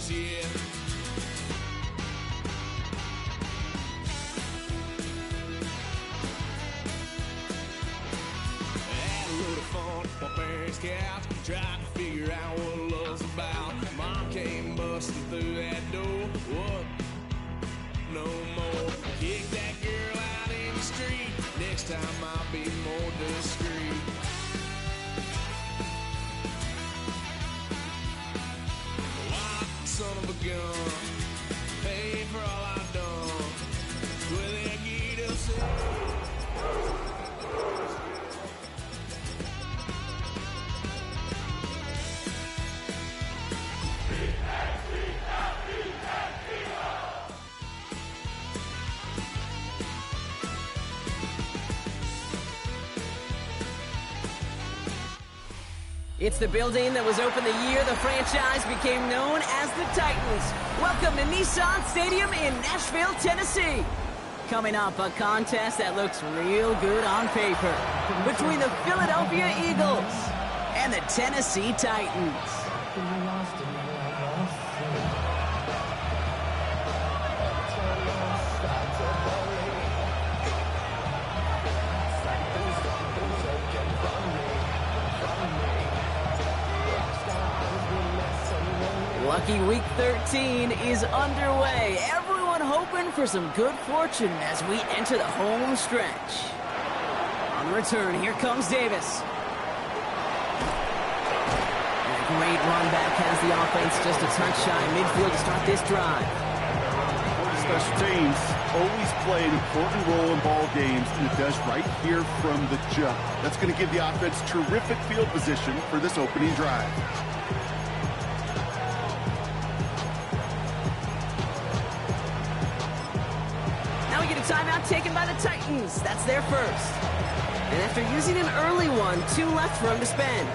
us yet. Had a little fun at my parents' couch, trying to figure out what love's about. Mom came busting through that door. What? No more. Kick that girl out in the street. Next time I'll be more discreet. Wild son of a gun, pay for all I've done. With that geet upset. It's the building that was opened the year the franchise became known as the Titans. Welcome to Nissan Stadium in Nashville, Tennessee. Coming up, a contest that looks real good on paper between the Philadelphia Eagles and the Tennessee Titans. Lucky Week 13 is underway. Everyone hoping for some good fortune as we enter the home stretch. On the return, here comes Davis. And a great run back has the offense just a touch shy midfield to start this drive. Special teams always play an important role in ball games, and it does right here from the jump. That's going to give the offense terrific field position for this opening drive. Timeout taken by the Titans. That's their first. And after using an early one, 2 left for him to spend.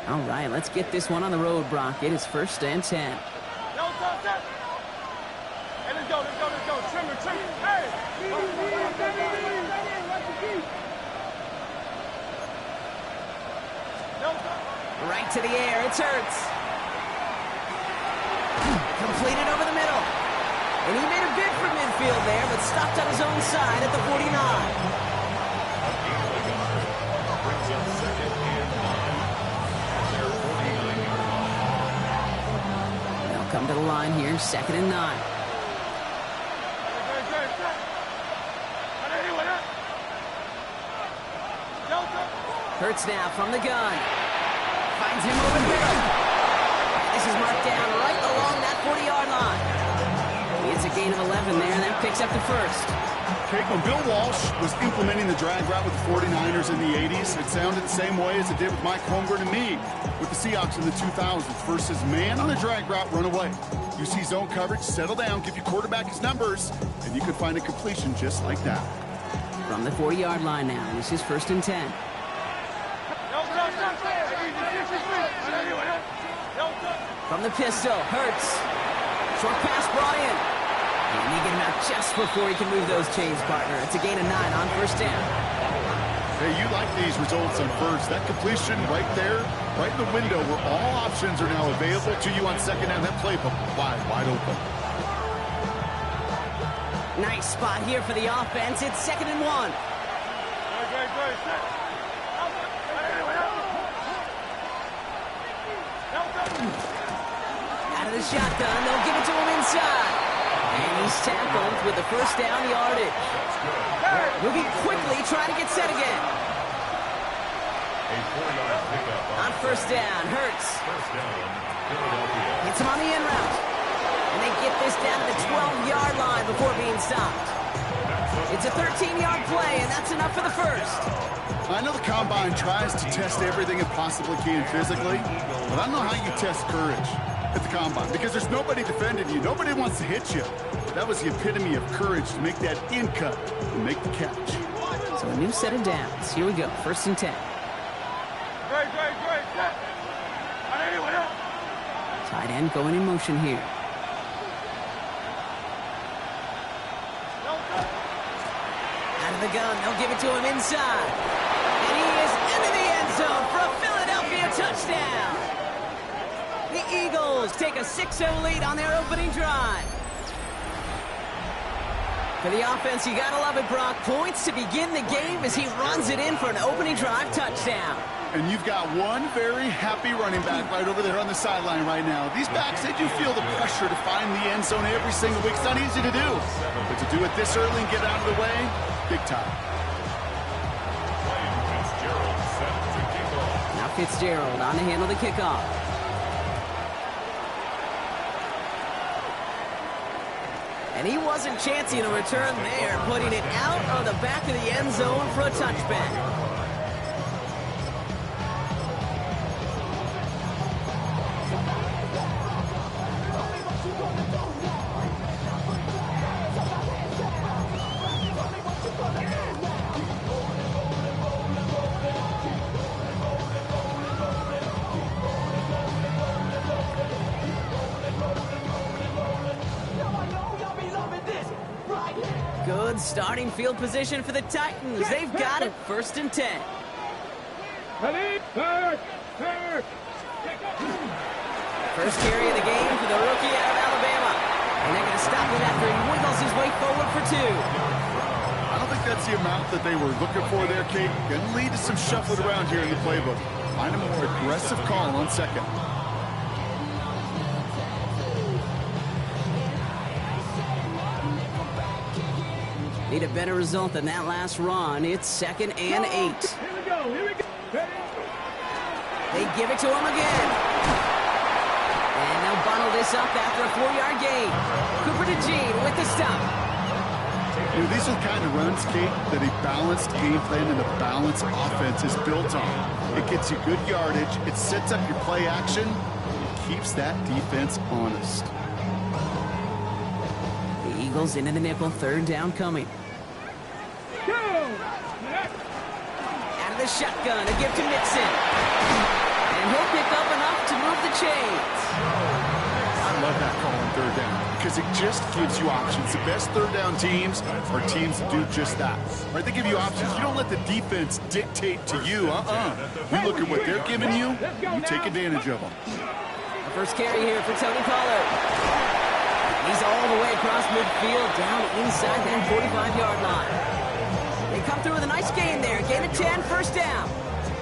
All right, let's get this one on the road, Brock. It is 1st and 10. Hey, let's go. Trimmer. Hey! Right to the air, it's Hurts. Completed over the middle. And he made a bid for midfield there, but stopped on his own side at the 49. Come to the line here, 2nd and 9. Hurts now from the gun. Finds him over the middle. This is marked down right along that 40-yard line. It's a gain of 11 there, and that picks up the first. Okay, when Bill Walsh was implementing the drag route with the 49ers in the 80s, it sounded the same way as it did with Mike Holmgren and me with the Seahawks in the 2000s versus man on a drag route, run away. You see zone coverage, settle down, give your quarterback his numbers, and you could find a completion just like that. From the 40-yard line now, this is 1st and 10. From the pistol, Hurts. Short pass brought in. And they get him out just before he can move those chains, partner. It's a gain of 9 on 1st down. Hey, you like these results on first. That completion right there, right in the window where all options are now available to you on 2nd down. That playbook wide open. Nice spot here for the offense. It's 2nd and 1. Out of the shotgun, they'll give it to him inside. And he's tackled with the 1st down yardage. Moving quickly, trying to get set again. On 1st down, Hurts. Hits him on the in route. And they get this down to the 12-yard line before being stopped. It's a 13-yard play, and that's enough for the first. I know the Combine tries to test everything it possibly can physically, but I don't know how you test courage at the Combine because there's nobody defending you. Nobody wants to hit you. That was the epitome of courage to make that in cut and make the catch. So a new set of downs. Here we go. 1st and 10. Tight end going in motion here. Out of the gun. They'll give it to him inside. And he is into the end zone for a Philadelphia touchdown. The Eagles take a 6-0 lead on their opening drive. For the offense, you gotta love it, Brock. Points to begin the game as he runs it in for an opening drive touchdown. And you've got one very happy running back right over there on the sideline right now. These backs, they do feel the pressure to find the end zone every single week. It's not easy to do. But to do it this early and get out of the way, big time. Now Fitzgerald on to handle the kickoff. And he wasn't chancing a return there, putting it out on the back of the end zone for a touchback. Good starting field position for the Titans. They've got it. 1st and 10. First carry of the game for the rookie out of Alabama. And they're going to stop it after he wiggles his way forward for 2. I don't think that's the amount that they were looking for there, Kate. Going to lead to some shuffling around here in the playbook. Find a more aggressive call on 2nd. Need a better result than that last run. It's 2nd and 8. Here we go. They give it to him again. And they'll bundle this up after a 4-yard gain. Cooper DeJean with the stop. You know, these are the kind of runs, Kate, that a balanced game plan and a balanced offense is built on. It gets you good yardage. It sets up your play action. It keeps that defense honest. The Eagles into the nickel. 3rd down coming. Out of the shotgun, a give to Mixon. And he'll pick up enough to move the chains. I love that call on 3rd down because it just gives you options. The best 3rd down teams are teams that do just that. Right? They give you options. You don't let the defense dictate to you. You look at what they're giving you, you take advantage of them. The first carry here for Tony Pollard. He's all the way across midfield, down inside that 45-yard line. They come through with a nice gain there. Gain of 10, 1st down.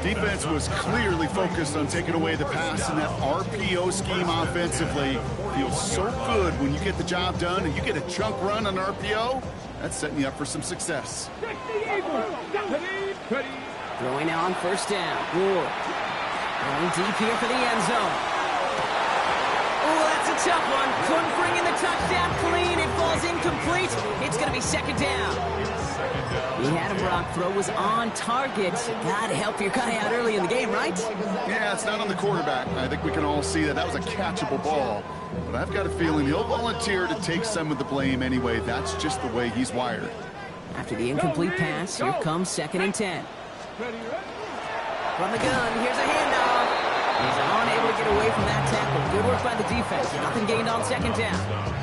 Defense was clearly focused on taking away the pass, and that RPO scheme offensively feels so good when you get the job done and you get a chunk run on RPO. That's setting you up for some success. Throwing now on 1st down. Ward. Going deep here for the end zone. Oh, that's a tough one. Couldn't bring in the touchdown clean. It falls incomplete. It's going to be 2nd down. He had a Brock. Throw was on target. God help you, cut out early in the game, right? Yeah, it's not on the quarterback. I think we can all see that. That was a catchable ball. But I've got a feeling he'll volunteer to take some of the blame anyway. That's just the way he's wired. After the incomplete pass, here comes 2nd and 10. From the gun, here's a handoff. He's unable to get away from that tackle. Good work by the defense. Nothing gained on 2nd down.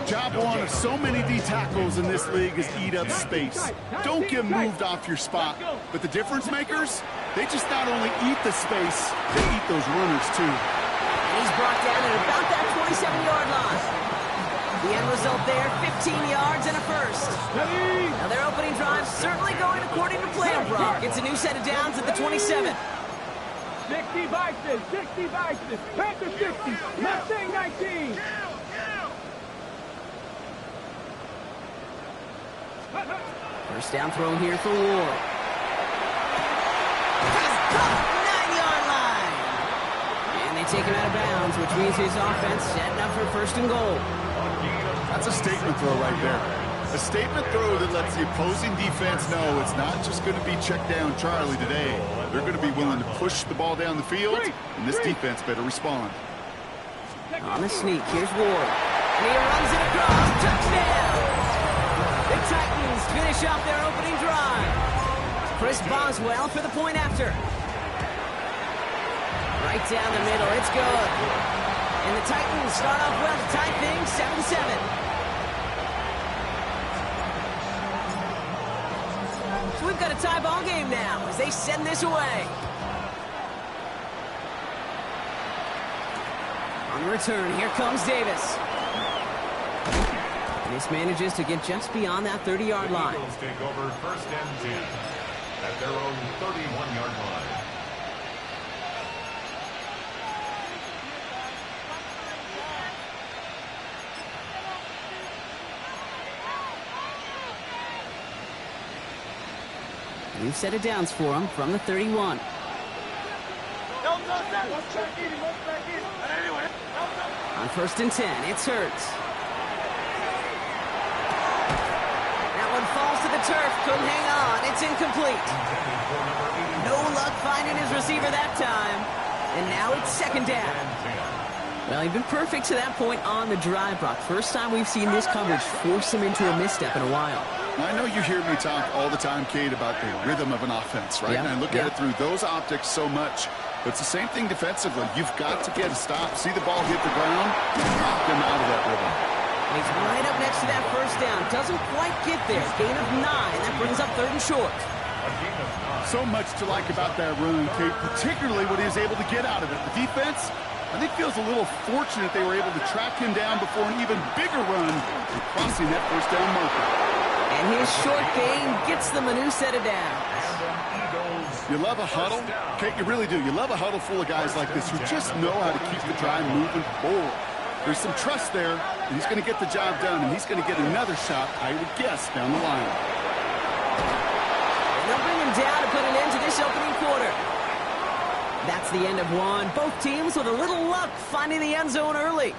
Job one of so many D tackles in this league is eat up space. Don't get moved off your spot. But the difference makers, they just not only eat the space, they eat those runners too. And he's brought down at about that 27-yard line. The end result there, 15 yards and a 1st. Now their opening drive certainly going according to plan, Brock. It's a new set of downs at the 27. 60 Vices, 60 Vices, Panther 60, Mustang 19. First down throw here for Ward. He's caught 9-yard line. And they take him out of bounds, which means his offense setting up for 1st and goal. That's a statement throw right there. A statement throw that lets the opposing defense know it's not just going to be check down Charlie today. They're going to be willing to push the ball down the field, and this defense better respond. On the sneak, here's Ward. And he runs it across. Touchdown! The Titans finish off their opening drive. Chris Boswell for the point after. Right down the middle, it's good. And the Titans start off well to tie things 7-7. So we've got a tie ball game now as they send this away. On the return, here comes Davis. This manages to get just beyond that 30-yard line. The Eagles take over 1st and 10 at their own 31-yard line. New set of downs for him from the 31. On 1st and 10, it's Hurts. That one falls to the turf, couldn't hang on, it's incomplete. No luck finding his receiver that time. And now it's 2nd down. Well, he'd been perfect to that point on the drive, Brock. First time we've seen this coverage force him into a misstep in a while. I know you hear me talk all the time, Kate, about the rhythm of an offense, right? Yeah, And I look at it through those optics so much. But it's the same thing defensively. You've got to get a stop, see the ball hit the ground, and knock them out of that rhythm. And he's right up next to that 1st down. Doesn't quite get there. Gain of 9. That brings up 3rd and short. So much to like about that run, Kate, particularly what he was able to get out of it. The defense, I think, feels a little fortunate they were able to track him down before an even bigger run and crossing that 1st down marker. And his short gain gets them a new set of downs. You love a huddle? Kate, you really do. You love a huddle full of guys like this who just know how to keep the drive moving forward. There's some trust there, and he's going to get the job done, and he's going to get another shot, I would guess, down the line. And they'll bring him down to put an end to this opening quarter. That's the end of one. Both teams with a little luck finding the end zone early.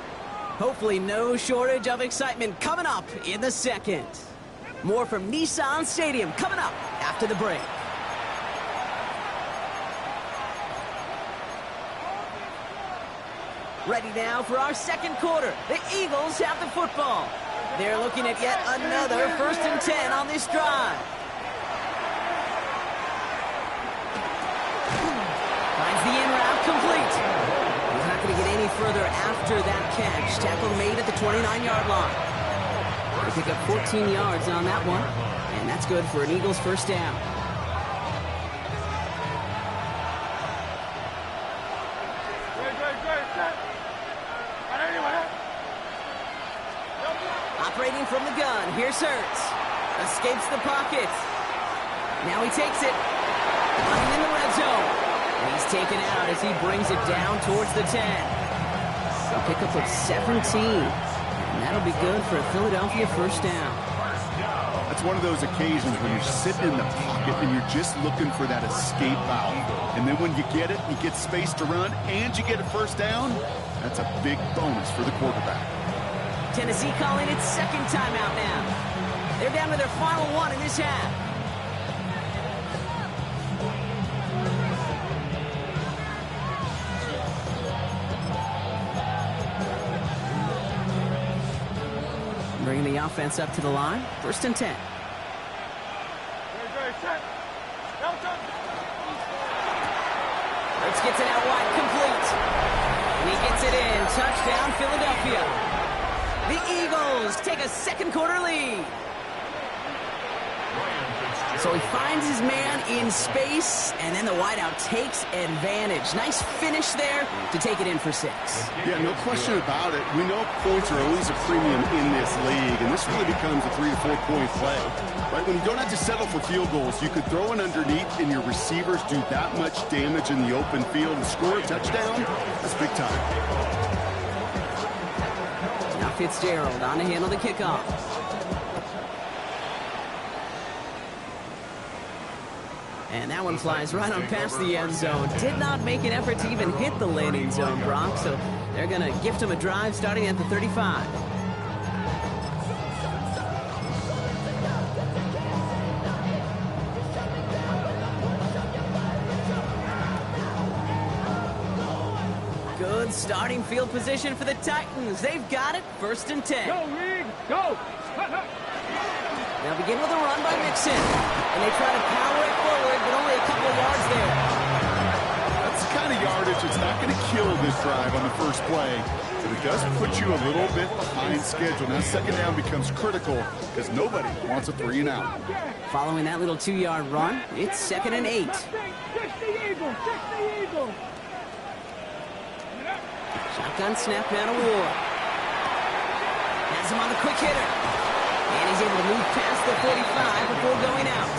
Hopefully no shortage of excitement coming up in the 2nd. More from Nissan Stadium coming up after the break. Ready now for our 2nd quarter. The Eagles have the football. They're looking at yet another 1st and 10 on this drive. Finds the in route complete. He's not going to get any further after that catch. Tackle made at the 29-yard line. They pick up 14 yards on that one, and that's good for an Eagles 1st down. Operating from the gun, here's Hurts. Escapes the pocket. Now he takes it. Running in the red zone. And he's taken out as he brings it down towards the 10. A pickup of 17. And that'll be good for a Philadelphia 1st down. That's one of those occasions when you're sitting in the pocket and you're just looking for that escape valve. And then when you get it, you get space to run, and you get a 1st down, that's a big bonus for the quarterback. Tennessee calling its 2nd timeout now. They're down to their final one in this half. Bringing the offense up to the line. 1st and 10. Hurts gets it out wide, complete. And he gets it in. Touchdown, Philadelphia. The Eagles take a 2nd quarter lead. So he finds his man in space, and then the wideout takes advantage. Nice finish there to take it in for 6. Yeah, no question about it. We know points are always a premium in this league, and this really becomes a 3 to 4 point play. Right, when you don't have to settle for field goals, you could throw it underneath, and your receivers do that much damage in the open field and score a touchdown. That's big time. Now Fitzgerald on to handle the kickoff. And that one flies right on past the end zone. Did not make an effort to even hit the landing zone, Brock. So they're going to gift him a drive starting at the 35. Good starting field position for the Titans. They've got it. 1st and 10. Go, Reed! Go! They'll They'll begin with a run by Mixon. And they try to power it forward, but only a couple of yards there. That's the kind of yardage that's not going to kill this drive on the first play. But it does put you a little bit behind schedule. Now second down becomes critical because nobody wants a 3 and out. Following that little 2-yard run, it's 2nd and 8. 60 Eagles, 60 Eagles. Shotgun snap down to Ward. Has him on the quick hitter. And he's able to move past the 45 before going out.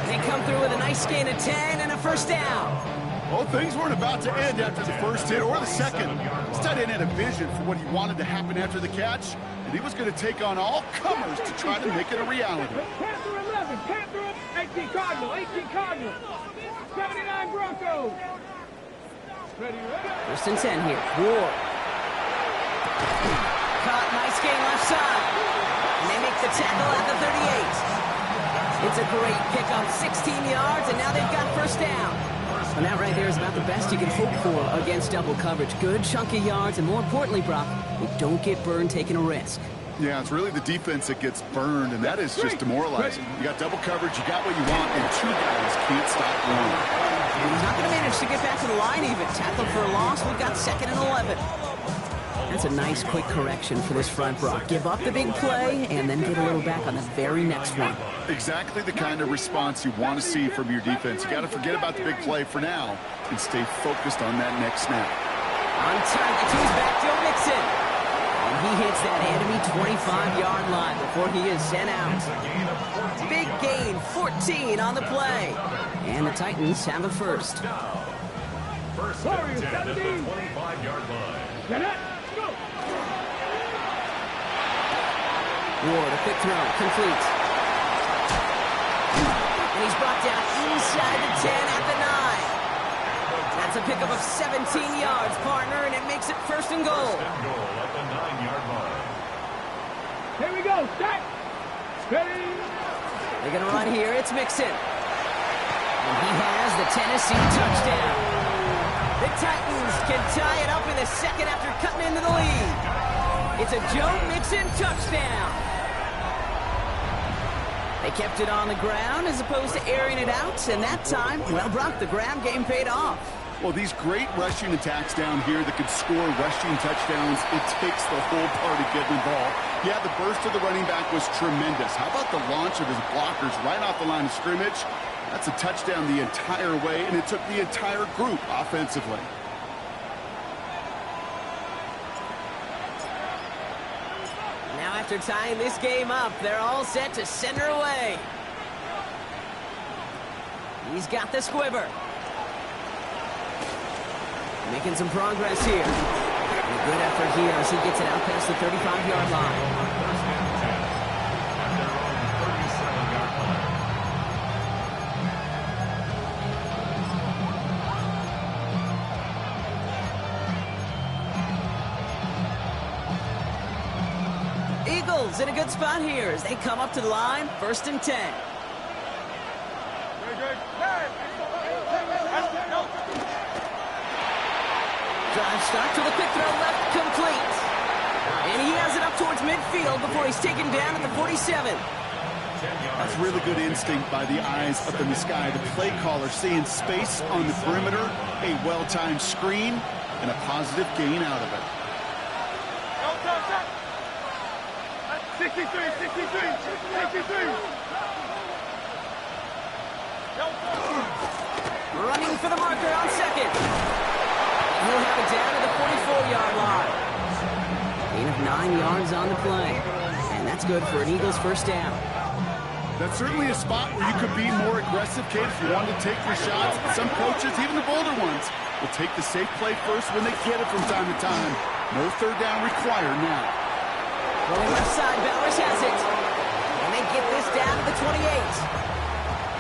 They come through with a nice gain of 10 and a first down. Well, things weren't about to end after the first hit or the second. This tight end had a vision for what he wanted to happen after the catch, and he was going to take on all comers to try to make it a reality. Panther 11, Panther 18 Cardinal, 18 Cardinal. 79 Broncos. Ready, ready. First and 10 here. Ward. Caught, nice gain left side. And they make the tackle at the 38. It's a great pickup, 16 yards, and now they've got first down. And that right there is about the best you can hope for against double coverage. Good chunky yards, and more importantly, Brock, you don't get burned taking a risk. Yeah, it's really the defense that gets burned, and that is just demoralizing. You got double coverage, you got what you want, and 2 guys can't stop one. He's not going to manage to get back to the line even. Tackled for a loss. We've got 2nd and 11. That's a nice quick correction for this front, Brock. Give up the big play and then get a little back on the very next one. Exactly the kind of response you want to see from your defense. You got to forget about the big play for now and stay focused on that next snap. On target to his back, Joe Mixon. And he hits that enemy 25-yard line before he is sent out. Big gain, 14 on the play. And the Titans have a first. First and 10 at the 25-yard line. Get it, go. Ward, a quick throw, complete. And he's brought down inside the 10 at the 9. That's a pickup of 17 yards, partner, and it makes it first and goal. First and goal at the 9-yard line. Here we go, set. Ready. They're going to run here. It's Mixon. And he has the Tennessee touchdown. The Titans can tie it up in the second after cutting into the lead. It's a Joe Mixon touchdown. They kept it on the ground as opposed to airing it out, and that time, well, Brock, the ground game paid off. Well, these great rushing attacks down here that could score rushing touchdowns, it takes the whole party getting involved. Yeah, the burst of the running back was tremendous. How about the launch of his blockers right off the line of scrimmage? That's a touchdown the entire way, and it took the entire group offensively. Now after tying this game up, they're all set to send her away. He's got the squibber. Making some progress here. And a good effort here as he gets it out past the 35-yard line. First and 10 at their own 37-yard line. Eagles in a good spot here as they come up to the line, 1st and 10. Drive start to the quick throw left, complete. And he has it up towards midfield before he's taken down at the 47. That's really good instinct by the eyes up in the sky. The play caller seeing space on the perimeter, a well-timed screen, and a positive gain out of it. 63, 63. Running for the marker on 2nd. He'll have it down to the 44-yard line. Gain of 9 yards on the play. And that's good for an Eagles first down. That's certainly a spot where you could be more aggressive, Kate, if you wanted to take your shots. Some coaches, even the bolder ones, will take the safe play first when they get it from time to time. No third down required now. Rolling left side, Bowers has it. And they get this down to the 28.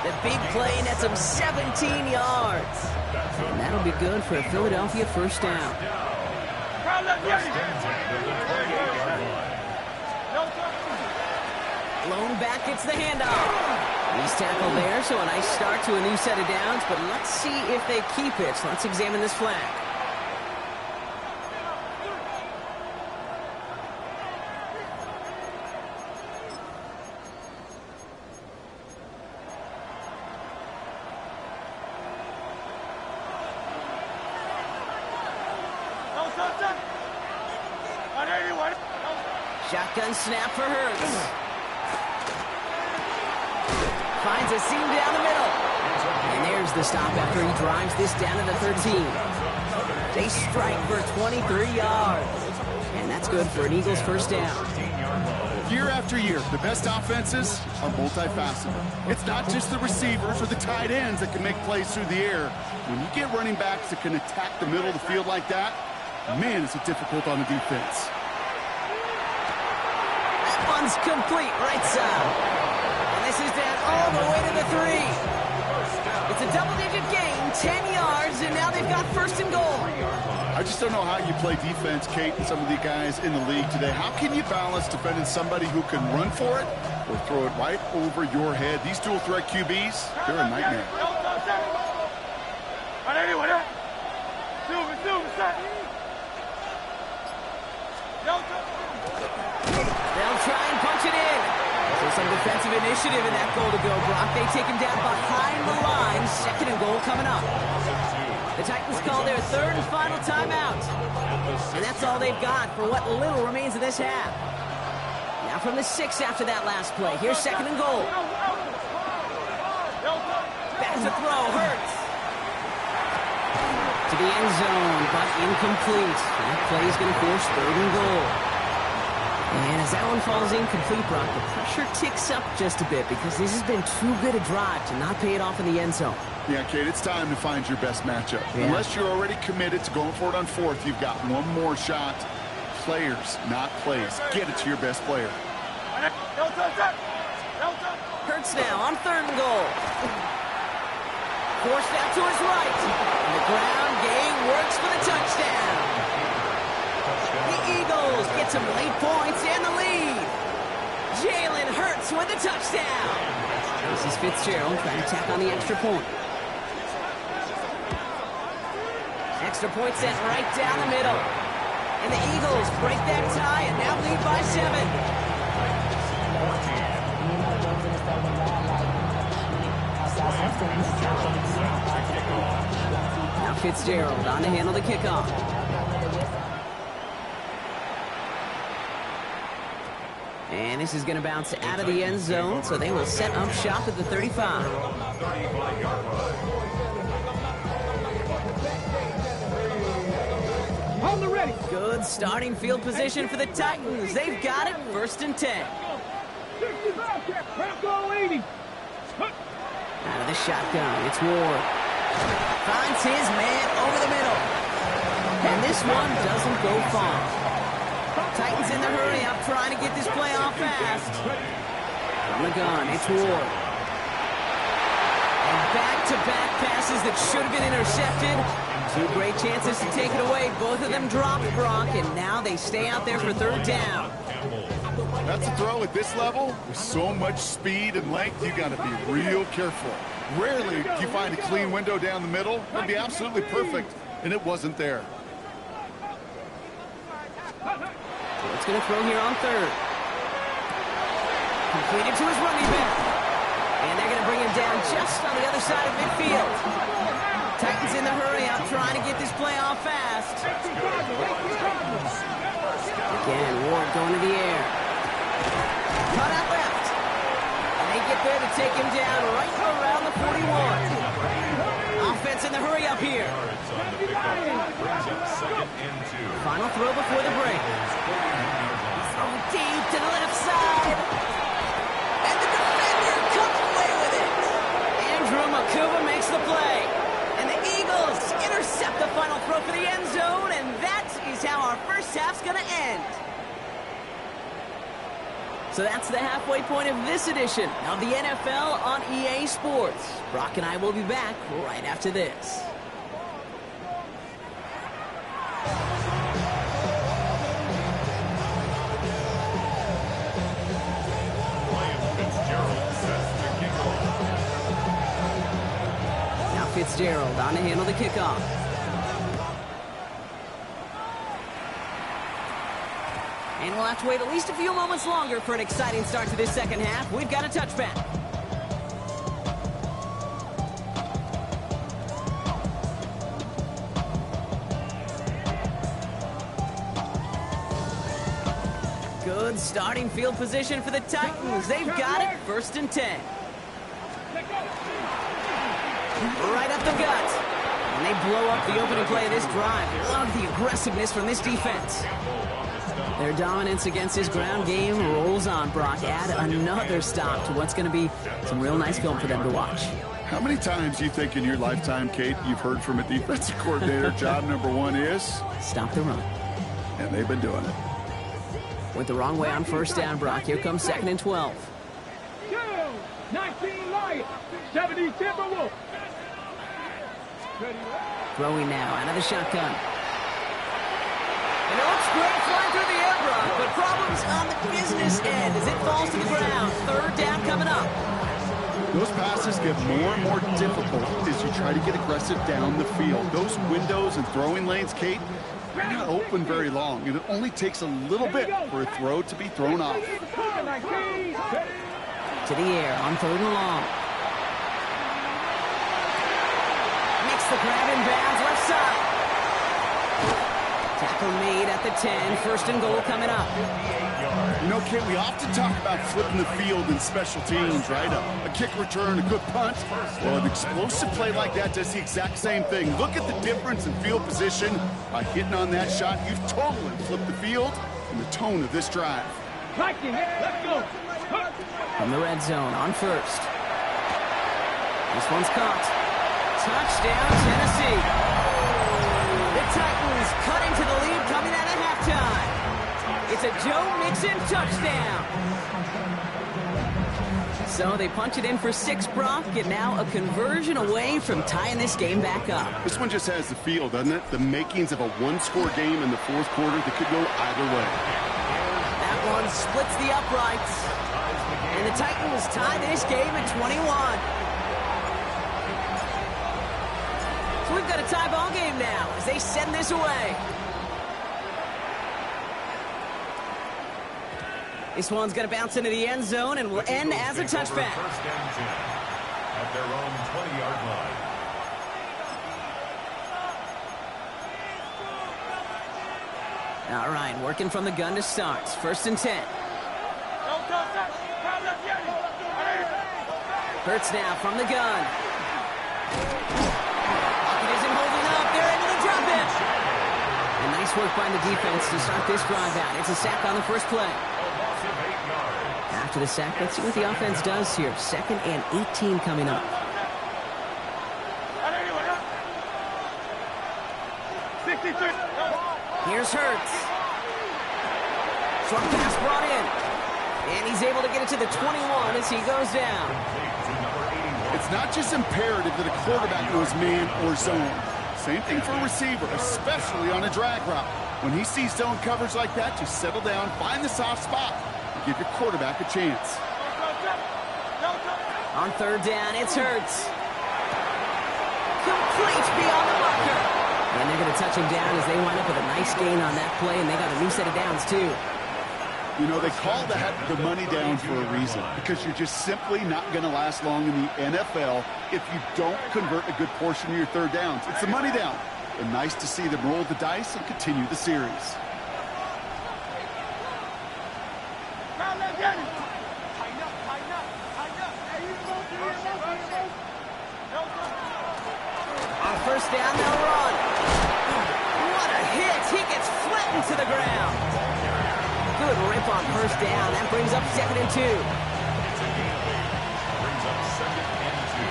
The big play nets him 17 yards. And that'll be good for a Philadelphia first down. Blown back, it's the handoff. He's tackled there, so a nice start to a new set of downs, but let's see if they keep it. So let's examine this flag. Shotgun snap for Hurts. Finds a seam down the middle. And there's the stop after he drives this down to the 13. They strike for 23 yards. And that's good for an Eagles first down. Year after year, the best offenses are multifaceted. It's not just the receivers or the tight ends that can make plays through the air. When you get running backs that can attack the middle of the field like that, man, is it difficult on the defense. That one's complete right side. And this is down all the way to the 3. It's a double-digit gain, 10 yards, and now they've got first and goal. I just don't know how you play defense, Kate, and some of the guys in the league today. How can you balance defending somebody who can run for it or throw it right over your head? These dual-threat QBs, they're a nightmare. They'll try and punch it in. So some defensive initiative in that goal to go, Brock. They take him down behind the line. Second and goal coming up. The Titans call their third and final timeout. And that's all they've got for what little remains of this half. Now from the 6 after that last play. Here's second and goal. Back to throw, Hurts. To the end zone, but incomplete. That play is going to force third and goal. And as that one falls incomplete, Brock, the pressure ticks up just a bit because this has been too good a drive to not pay it off in the end zone. Yeah, Kate, it's time to find your best matchup. Yeah. Unless you're already committed to going for it on fourth, you've got one more shot. Players, not plays. Get it to your best player. Hurts now on third and goal. Forced out to his right. And the ground game works for the touchdown. The Eagles get some late points and the lead. Jalen Hurts with the touchdown. This is Fitzgerald trying to tack on the extra point. Extra point set right down the middle. And the Eagles break that tie and now lead by 7. Now Fitzgerald on to handle the kickoff. And this is going to bounce out of the end zone, so they will set up shop at the 35. On the ready. Good starting field position for the Titans. They've got it, first and 10. 65, go 80. Out of the shotgun, it's Ward. Finds his man over the middle. And this one doesn't go far. Titans in the hurry up, trying to get this play off fast. From the gun, it's Ward. And back-to-back passes that should have been intercepted. 2 great chances to take it away. Both of them dropped, Brock, and now they stay out there for third down. That's a throw at this level. With so much speed and length, you got to be real careful. Rarely do you find a clean window down the middle. It'd be absolutely perfect, and it wasn't there. It's going to throw here on third. Completed to his running back. And they're going to bring him down just on the other side of midfield. Titans in the hurry up, trying to get this play off fast. Again, Ward going to the air. Cut out left. And they get there to take him down right around the 41. Offense in the hurry up here. Final throw before the break. Throw deep to the left side. And the defender comes away with it. Andrew Makuba makes the play. And the Eagles intercept the final throw for the end zone. And that is how our first half's going to end. So that's the halfway point of this edition of the NFL on EA Sports. Brock and I will be back right after this. Now Fitzgerald on to handle the kickoff. And we'll have to wait at least a few moments longer for an exciting start to this second half. We've got a touchback. Good Good starting field position for the Titans. They've got it, 1st and 10. Right up the gut. And they blow up the opening play of this drive. Love the aggressiveness from this defense. Their dominance against this ground game rolls on, Brock. Add another stop to what's going to be some real nice film for them to watch. How many times do you think in your lifetime, Kate, you've heard from a defensive coordinator, job number one is? Stop the run. And they've been doing it. Went the wrong way on 1st down, Brock. Here comes 2nd and 12. 19 Lions, 70 Timberwolves. Throwing now out of the shotgun. And it looks great flying through the air, Brock, but problems on the business end as it falls to the ground. 3rd down coming up. Those passes get more and more difficult as you try to get aggressive down the field. Those windows and throwing lanes, Kate, they're not open very long, and it only takes a little bit for a throw to be thrown off. To the air on 3rd and long. Makes the grab in bounds, left side. Tackle made at the 10, 1st and goal coming up. You know, Kate, we often talk about flipping the field in special teams, right? A kick return, a good punt. Well, an explosive play like that does the exact same thing. Look at the difference in field position. By hitting on that shot, you've totally flipped the field and the tone of this drive. Let's go. From the red zone on 1st. This one's caught. Touchdown, Tennessee. The Titans cut into the lead coming out of halftime. It's a Joe Mixon touchdown. So they punch it in for 6, Brock, and now a conversion away from tying this game back up. This one just has the feel, doesn't it? The makings of a one-score game in the 4th quarter that could go either way. That one splits the uprights. And the Titans tie this game at 21. So we've got a tie ball game now as they send this away. This one's going to bounce into the end zone and will end as a touchback. 1st and 10 at their own 20-yard line. All right, working from the gun to start. 1st and 10. Hurts now from the gun. It isn't holding up. They're able to drop it. And nice work by the defense to start this drive out. It's a sack on the 1st play. After the sack, let's see what the offense does here. 2nd and 18 coming up. Here's Hurts. Short pass brought in. And he's able to get it to the 21 as he goes down. It's not just imperative that a quarterback knows man or zone. Same thing for a receiver, especially on a drag route. When he sees zone coverage like that, just settle down, find the soft spot, and give your quarterback a chance. On 3rd down, it's Hurts. Complete beyond the marker. And they're going to touch him down as they wind up with a nice gain on that play, and they got a new set of downs, too. You know, they call that the money down for a reason, because you're just simply not going to last long in the NFL if you don't convert a good portion of your 3rd downs. It's the money down. And nice to see them roll the dice and continue the series. On 1st down, they'll run. What a hit. He gets flattened to the ground. Good rip on 1st down. That brings up 2nd and 2. Brings up 2nd and 2.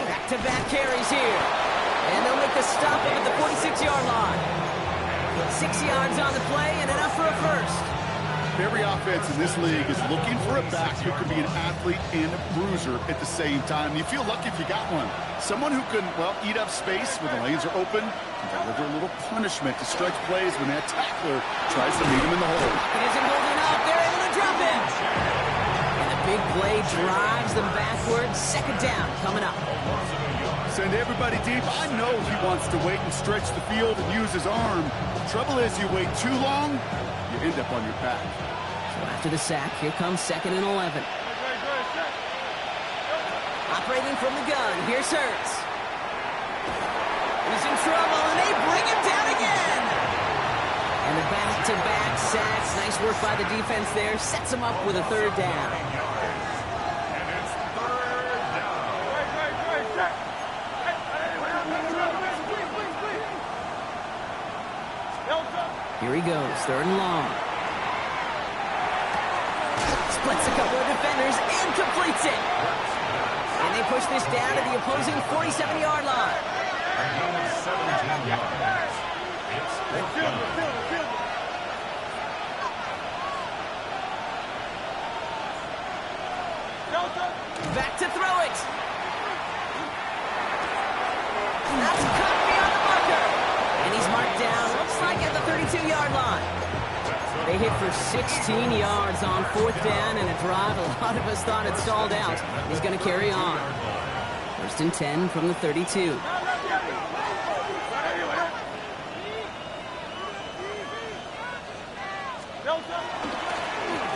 Back-to-back carries here. And they'll make the stop up at the 46-yard line. 6 yards on the play and enough for a 1st. Every offense in this league is looking for a back who can be an athlete and a bruiser at the same time. You feel lucky if you got one. Someone who can, well, eat up space when the lanes are open and deliver a little punishment to stretch plays when that tackler tries to meet him in the hole. It isn't holding up. They're able to drop it. And the big play drives them backwards. 2nd down coming up. Send everybody deep. I know he wants to wait and stretch the field and use his arm. The trouble is you wait too long, you end up on your back. So after the sack, here comes 2nd and 11. Operating from the gun, here's Hurts. in trouble, and they bring him down again. And the back-to-back sacks. Nice work by the defense there. Sets him up with a third down. Here he goes, third and long. Splits a couple of defenders and completes it. And they push this down to the opposing 47-yard line. 17 yards. It's back to throw it. That's cut beyond the marker. And he's marked down, looks like at the 32-yard line. They hit for 16 yards on fourth down and a drive a lot of us thought had stalled out. He's going to carry on. First and 10 from the 32.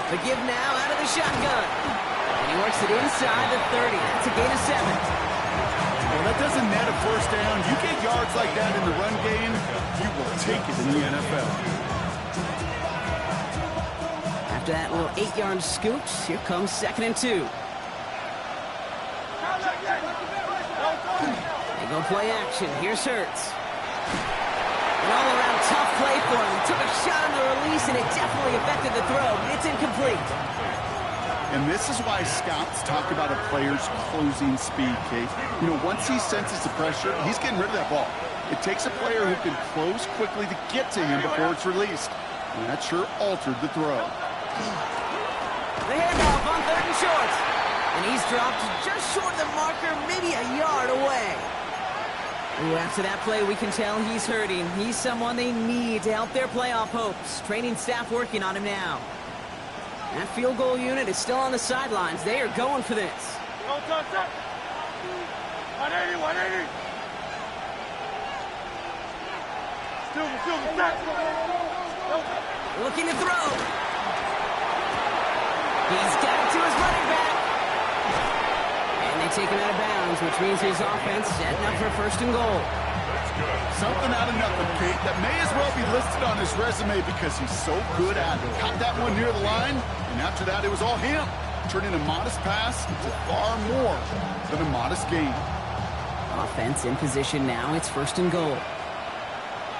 The give now out of the shotgun. And he works it inside the 30. That's a gain of 7. Well, that doesn't net a first down. You get yards like that in the run game, you will take it in the NFL. After that little 8-yard scoop, here comes second and 2. They go play action. Here's Hurts. An all-around tough play for him. He took a shot on the release, and it definitely affected the throw, but it's incomplete. And this is why scouts talk about a player's closing speed, Kate. You know, once he senses the pressure, he's getting rid of that ball. It takes a player who can close quickly to get to him before it's released. And that sure altered the throw. The handoff on third and short. And he's dropped just short of the marker, maybe a yard away. Ooh, after that play, we can tell he's hurting. He's someone they need to help their playoff hopes. Training staff working on him now. That field goal unit is still on the sidelines. They are going for this. 180, 180. Looking to throw. He's got it to his running back. And they take him out of bounds, which means his offense setting up for first and goal. Something out of nothing, Kate, that may as well be listed on his resume because he's so good at it. Caught that one near the line, and after that, it was all him. Turning a modest pass into far more than a modest gain. Offense in position now. It's first and goal.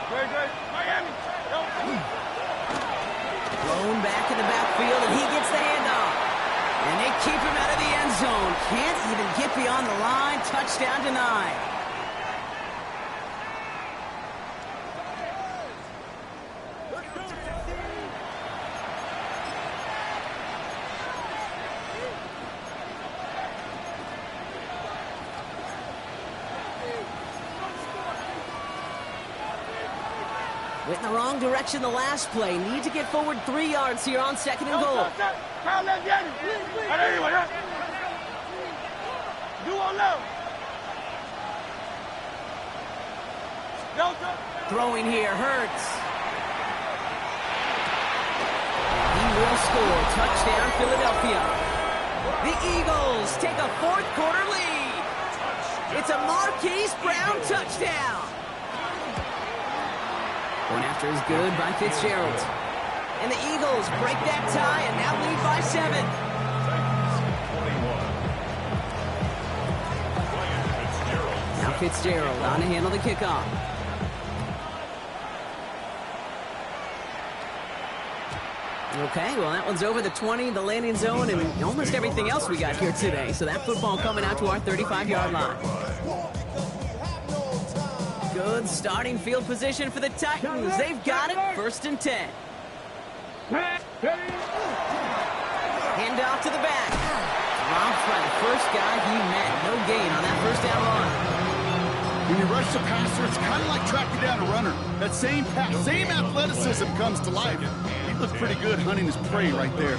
Miami. Thrown back in the backfield, and he gets the handoff. And they keep him out of the end zone. Can't even get beyond the line. Touchdown denied. Went in the wrong direction the last play. Need to get forward 3 yards here on second and goal. Throwing here, Hurts. He will score. Touchdown, Philadelphia. The Eagles take a fourth-quarter lead. It's a Marquise Brown touchdown. One after is good by Fitzgerald. And the Eagles break that tie and now lead by 7. Now Fitzgerald on to handle the kickoff. Okay, well, that one's over the 20, the landing zone, and almost everything else we got here today. So that football coming out to our 35-yard line. Good starting field position for the Titans. They've got it. First and 10. Handoff to the back. Dropped by the first guy he met. No gain on that first down run. When you rush the passer, it's kind of like tracking down a runner. That same pass, same athleticism comes to life. He looked pretty good hunting his prey right there.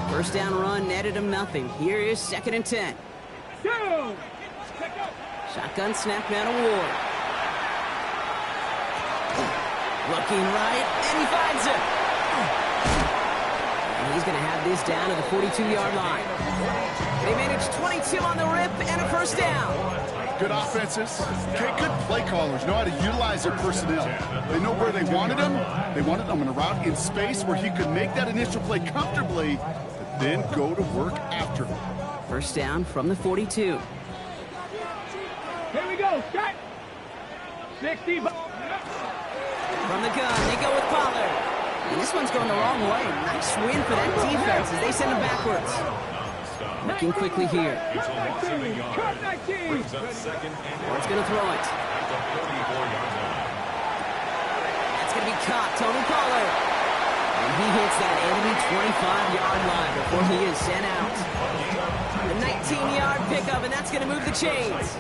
First down run netted him nothing. Here is second and 10. Shotgun snap now to Ward. Looking right, and he finds it. And He's going to have this down to the 42-yard line. They managed 22 on the rip and a first down. Good offenses. Okay, good play callers know how to utilize their personnel. They know where they wanted him. They wanted him in a route in space where he could make that initial play comfortably, but then go to work after him. First down from the 42. Here we go, Scott. 60. From the gun, they go with Pollard. And this one's going the wrong way. Nice win for that defense as they send him backwards. Looking quickly here. Cut 19. Ward's going to throw it. That's going to be caught. Tony Pollard. And he hits that enemy 25-yard line before he is sent out. The 19-yard pickup, and that's going to move the chains.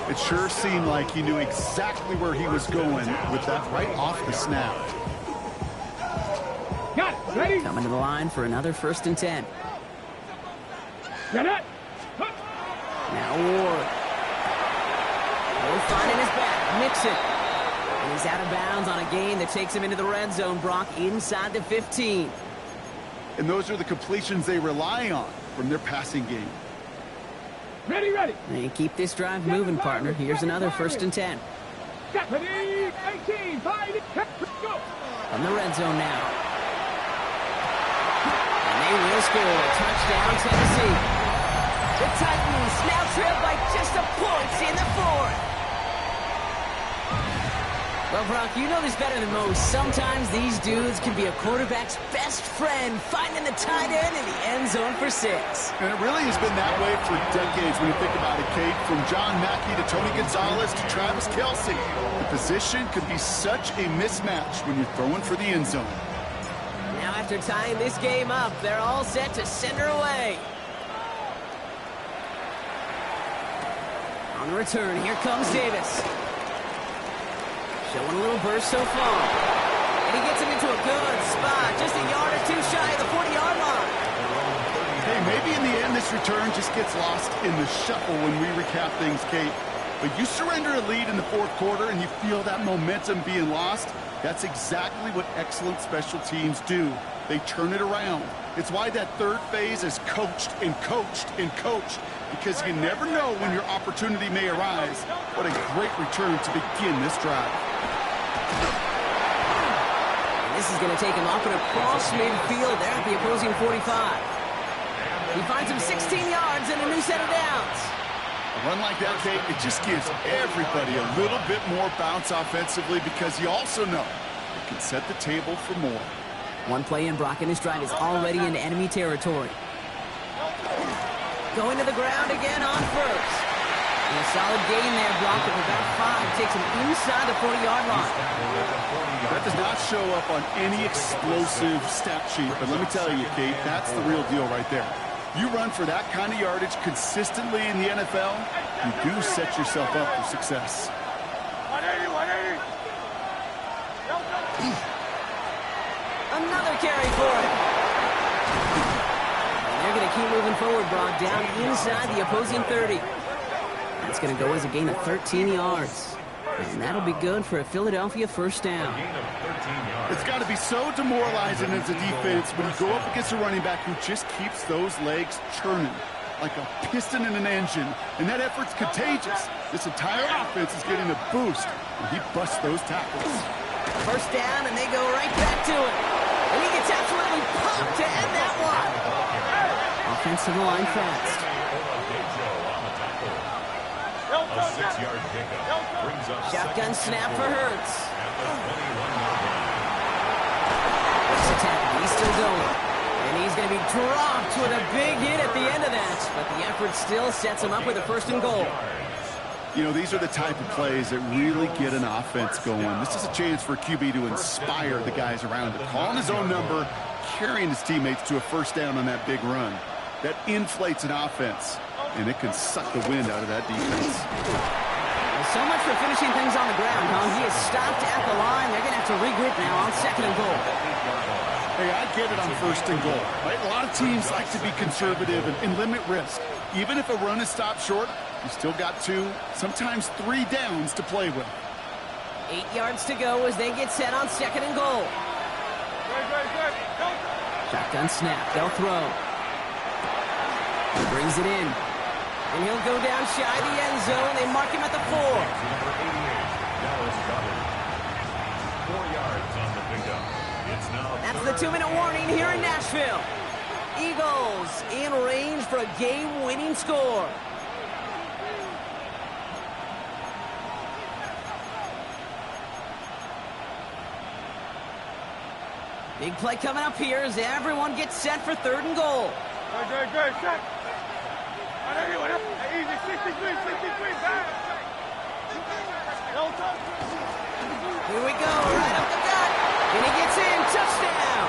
It sure seemed like he knew exactly where he was going with that right off the snap. Got it. Ready? Coming to the line for another 1st and 10. Get it. Now Ward. Ward finding his back. Mixon. And he's out of bounds on a gain that takes him into the red zone, Brock, inside the 15. And those are the completions they rely on from their passing game. Ready, ready. And keep this drive moving, partner. Here's another 1st and 10. Ready, 18, 5, go. From the red zone now. And they will score. Touchdown, Tennessee. The Titans now trail by just a point in the 4th. Well, Brock, you know this better than most. Sometimes these dudes can be a quarterback's best friend, finding the tight end in the end zone for 6. And it really has been that way for decades when you think about it, Kate. From John Mackey to Tony Gonzalez to Travis Kelce. The position could be such a mismatch when you're throwing for the end zone. Now after tying this game up, they're all set to send her away. On the return, here comes Davis. Showing a little burst so far. And he gets him into a good spot, just a yard or two shy of the 40-yard line. Hey, maybe in the end this return just gets lost in the shuffle when we recap things, Kate. But you surrender a lead in the 4th quarter and you feel that momentum being lost. That's exactly what excellent special teams do. They turn it around. It's why that 3rd phase is coached and coached and coached, because you never know when your opportunity may arise. What a great return to begin this drive. And this is going to take him up and across midfield there at the opposing 45. He finds him 16 yards and a new set of downs. A run like that, Kate, it just gives everybody a little bit more bounce offensively, because you also know it can set the table for more. One play in, Brock, and his drive is already in enemy territory. Going to the ground again on 1st. And a solid gain there, Brock, of about 5. Takes him inside the 40-yard line. That does not show up on any explosive stat sheet, but let me tell you, Kate, that's the real deal right there. You run for that kind of yardage consistently in the NFL, you do set yourself up for success. 180. Another carry for him. They're going to keep moving forward, Brock, down inside the opposing 30. That's going to go as a gain of 13 yards. And that'll be good for a Philadelphia 1st down. It's got to be so demoralizing as a defense when you go up against a running back who just keeps those legs churning like a piston in an engine. And that effort's contagious. This entire offense is getting a boost, and he busts those tackles. 1st down, and they go right back to it. And he gets absolutely popped to end that one. Offense to the line fast. A 6-yard pickup brings up Shotgun snap for Hurts. Hurts attacking. He's still going. And he's going to be dropped with a big hit at the end of that. But the effort still sets him up with a 1st and goal. You know, these are the type of plays that really get an offense going. This is a chance for QB to inspire the guys around him. Calling his own number, carrying his teammates to a 1st down on that big run. That inflates an offense, and it can suck the wind out of that defense. Well, so much for finishing things on the ground, huh? He is stopped at the line. They're going to have to regroup now on 2nd and goal. Hey, I get it on 1st and goal, right? A lot of teams like to be conservative and limit risk. Even if a run is stopped short, you still got 2, sometimes 3 downs to play with. 8 yards to go as they get set on 2nd and goal. Shotgun snap. They'll throw. He brings it in. And he'll go down shy of the end zone. They mark him at the 4. Number 88, Dallas Goedert. 4 yards on the pickup. It's now That's the 2-minute warning here in Nashville. Eagles in range for a game-winning score. Big play coming up here as everyone gets set for 3rd and goal. Good. Shot. Easy. 63. Back. Here we go, right up the gut. And he gets in, touchdown.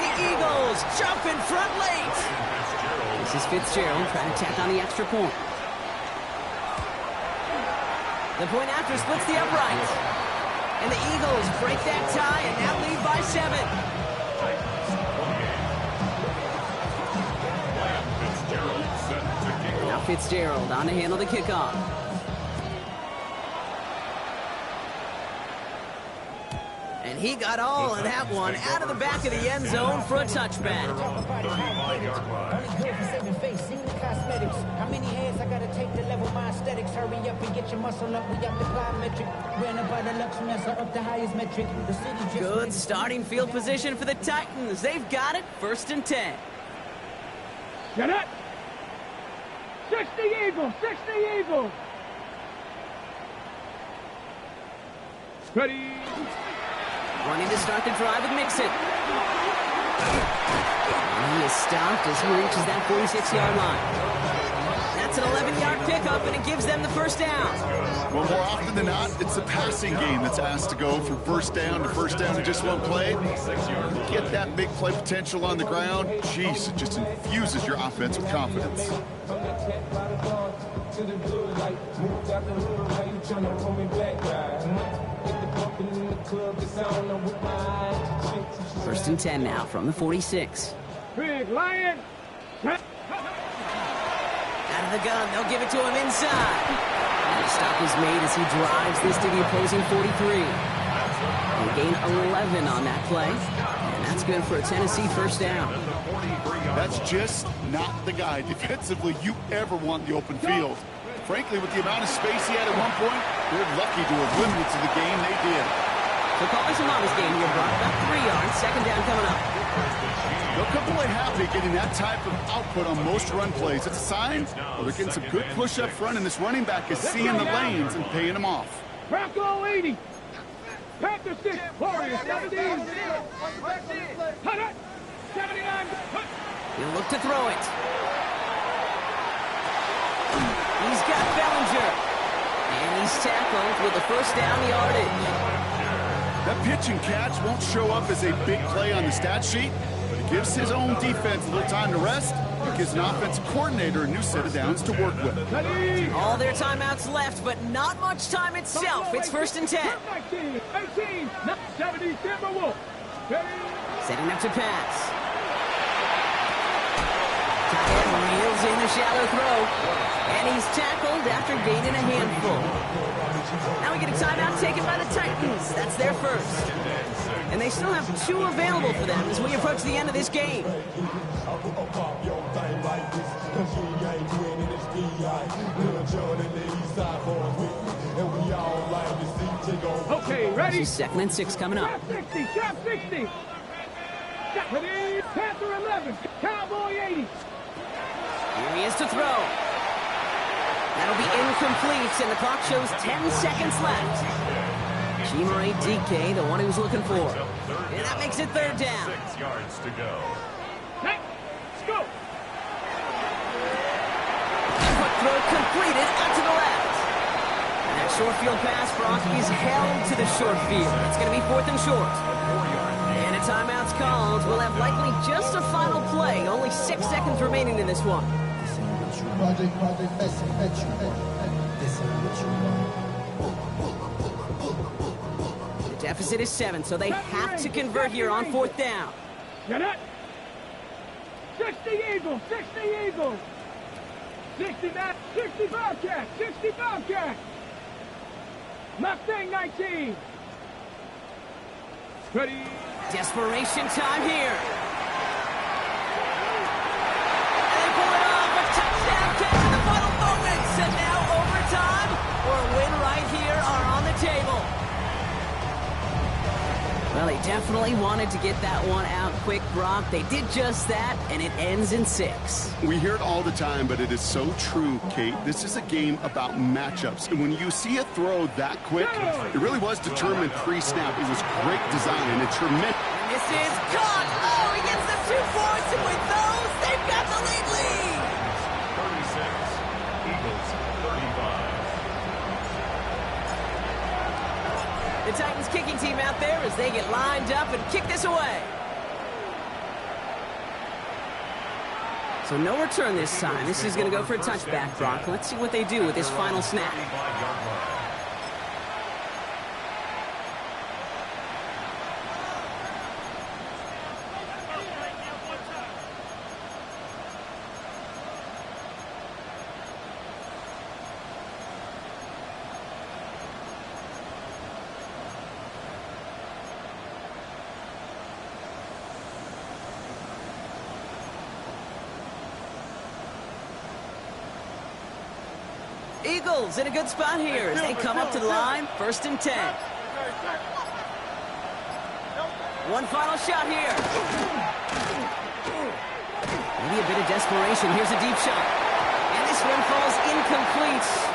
The Eagles jump in front late. This is Fitzgerald trying to tack on the extra point. The point after splits the upright. And the Eagles break that tie and now lead by 7. Now Fitzgerald on to handle the kickoff. And he got all of that one out of the back of the end zone for a touchback. 35-yard line. How many hands I gotta take to level my aesthetics? Hurry up and get your muscle up. We up the plyometric. Ran up by the luxuriness up the highest metric. The city just Good starting field position for the Titans. They've got it, 1st and 10. Get it. 60 Eagles. Ready. Running to start the drive with Mixon. And he is stopped as he reaches that 46-yard line. That's an 11-yard pickup, and it gives them the 1st down. Well, more often than not, it's the passing game that's asked to go from 1st down to 1st down in just one play. Get that big play potential on the ground. Jeez, it just infuses your offense with confidence. First and 10 now from the 46. Big Lion. Out of the gun, they'll give it to him inside. And a stop is made as he drives this to the opposing 43. They gain 11 on that play, and that's good for a Tennessee 1st down. That's just not the guy defensively you ever want in the open field. Frankly, with the amount of space he had at one point, they're lucky to have limited to the game they did. So calling some honest game here, Brock. About 3 yards, 2nd down coming up. They'll come away happy getting that type of output on most run plays. It's a sign well, they're getting some good push up front, and this running back is seeing the lanes and paying them off. Bronco 80. Panther 6. Warriors 70. 79. He'll look to throw it. He's got Bellinger. And he's tackled with the 1st down yardage. That pitch and catch won't show up as a big play on the stat sheet, but it gives his own defense a little time to rest. It gives an offensive coordinator a new set of downs to work with. All their timeouts left, but not much time itself. It's 1st and 10. 19, 18, 70, Timberwolves. Setting up to pass. Tight end reels in the shallow throw. And he's tackled after gaining a handful. Now we get a timeout taken by the Titans. That's their 1st. And they still have 2 available for them as we approach the end of this game. Okay, ready? This is 2nd and 6 coming up. Trap 60, trap 60. Ready? Panther 11, Cowboy 80. Here he is to throw. That'll be incomplete, and the clock shows 10 seconds left. Chimere Dike, the one he was looking for. And that makes it 3rd down. 6 yards to go. Let's go. Quick throw completed out to the left. And that short field pass, Brock, is held to the short field. It's going to be 4th and short. And a timeout's called. We'll have likely just a final play. Only 6 seconds remaining in this one. The deficit is 7, so they have to convert here on 4th down. Get it? 60 Eagles, 60 Eagles. 69, 60 Bobcats, 60 Bobcats. Mustang 19. Ready? Desperation time here. definitely wanted to get that one out quick, Brock. They did just that, and it ends in 6. We hear it all the time, but it is so true, Kate. This is a game about matchups. And when you see a throw that quick, it really was determined pre-snap. It was great design and tremendous. This is caught. Oh, he gets the 2 points, and with those, they've got the lead. 36, Eagles 35. The Titans kicking team out there as they get lined up and kick this away. So no return this time. This is going to go for a touchback, Brock. Let's see what they do with this final snap. Eagles in a good spot here as they come up to the line, 1st and 10. One final shot here. Maybe a bit of desperation. Here's a deep shot. And this one falls incomplete.